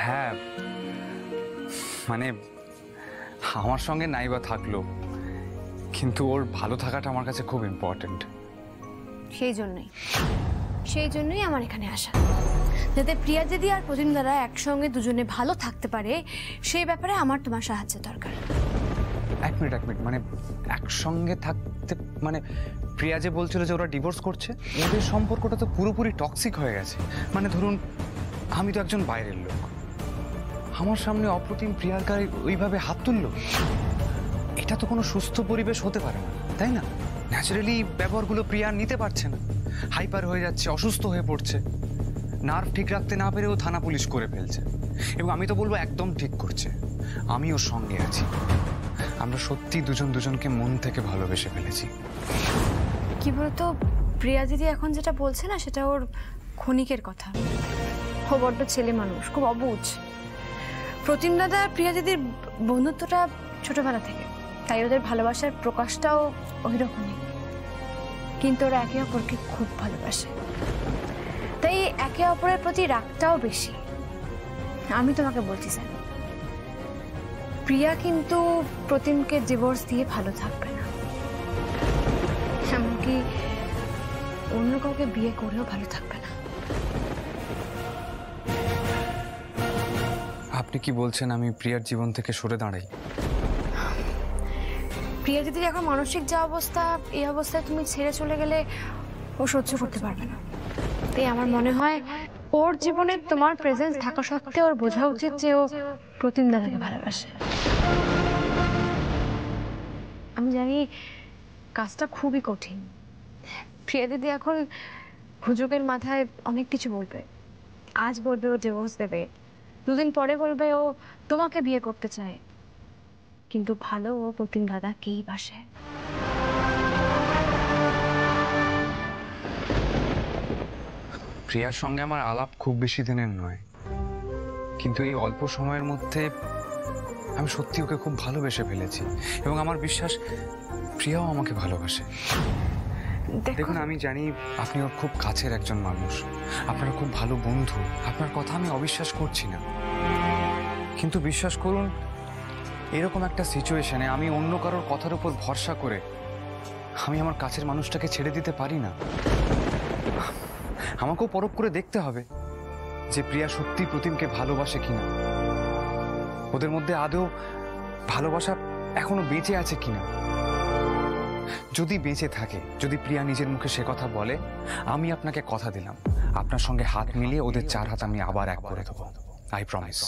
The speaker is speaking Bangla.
হ্যাঁ, মানে আমার সঙ্গে নাই বা থাকলো, কিন্তু ওর ভালো থাকাটা আমার কাছে খুব ইম্পর্টেন্ট। সেই জন্যই আমার এখানে আসা, যাতে প্রিয়া দিদি আর প্রতিম দাদা একসঙ্গে দুজনে ভালো থাকতে পারে, সেই ব্যাপারে আমার তোমার সাহায্য দরকার। এক মিনিট, মানে একসঙ্গে থাকতে মানে প্রিয়া যে বলছিল যে ওরা ডিভোর্স করছে, ওদের সম্পর্কটা তো পুরোপুরি টক্সিক হয়ে গেছে। মানে ধরুন, আমি তো একজন বাইরের লোক, আমার সামনে অপ্রতিম প্রিয়ার গায়ে ওইভাবে হাত তুললো, এটা তো কোনো সুস্থ পরিবেশ হতে পারে না, তাই না? ন্যাচারালি ব্যবহারগুলো প্রিয়া নিতে পারছে না, হাইপার হয়ে যাচ্ছে, অসুস্থ হয়ে পড়ছে, নার্ভ ঠিক রাখতে না পেরেও থানা পুলিশ করে ফেলছে। এবং আমি তো বলবো একদম ঠিক করছে, আমি ওর সঙ্গে আছি, আমরা সত্যি দুজন দুজনকে মন থেকে ভালোবেসে ফেলেছি। কি বলতো, প্রিয়া দিদি এখন যেটা বলছে না, সেটা ওর ক্ষণিকের কথা। ও বড্ড ছেলে মানুষ, খুব অবুঝ। প্রতিম দাদা আর প্রিয়া দিদির বন্ধুত্বটা ছোটবেলা থেকে, তাই ওদের ভালোবাসার প্রকাশটাও ওই রকমই। কিন্তু ওরা একে অপরকে খুব ভালোবাসে, তাই একে অপরের প্রতি রাগটাও বেশি। আমি তোমাকে বলছি স্যার, প্রিয়া কিন্তু প্রতিমকে ডিভোর্স দিয়ে ভালো থাকবে না, এমনকি অন্য কাউকে বিয়ে করেও ভালো থাকবে না। আপনি কি বলছেন আমি প্রিয়ার জীবন থেকে সরে দাঁড়াই? প্রিয়া দিদির এখন মানসিক যা অবস্থা, এই অবস্থায় তুমি ছেড়ে চলে গেলে ও সহ্য করতে পারবে না। তাই আমার মনে হয় ওর জীবনে তোমার প্রেজেন্স থাকা সত্ত্বেও ওর বোঝা উচিত যে ও প্রতিম দাদাকে ভালোবাসে। আমি জানি কাজটা খুবই কঠিন। প্রিয়া দিদি এখন হুজুগের মাথায় অনেক কিছু বলবে। আজ বলবে ও ডিভোর্স দেবে, দুদিন পরে বলবে ও তোমাকে বিয়ে করতে চায়, কিন্তু ভালো ও প্রতিম দাদাকেই বাসে। প্রিয়ার সঙ্গে আমার আলাপ খুব বেশি দিনের নয়, কিন্তু এই অল্প সময়ের মধ্যে আমি সত্যি ওকে খুব ভালোবেসে ফেলেছি, এবং আমার বিশ্বাস প্রিয়াও আমাকে ভালোবাসে। দেখুন, আমি জানি আপনি ওর খুব কাছের একজন মানুষ, আপনারা খুব ভালো বন্ধু, আপনার কথা আমি অবিশ্বাস করছি না, কিন্তু বিশ্বাস করুন, এরকম একটা সিচুয়েশনে আমি অন্য কারোর কথার উপর ভরসা করে আমি আমার কাছের মানুষটাকে ছেড়ে দিতে পারি না। আমাকেও পরখ করে দেখতে হবে যে প্রিয়া সত্যি প্রতিমকে ভালোবাসে কিনা, ওদের মধ্যে আদৌ ভালোবাসা এখনো বেঁচে আছে কিনা। যদি বেঁচে থাকে, যদি প্রিয়া নিজের মুখে সে কথা বলে, আমি আপনাকে কথা দিলাম আপনার সঙ্গে হাত মিলিয়ে ওদের চার হাত আমি আবার এক করে দেবো। I promise.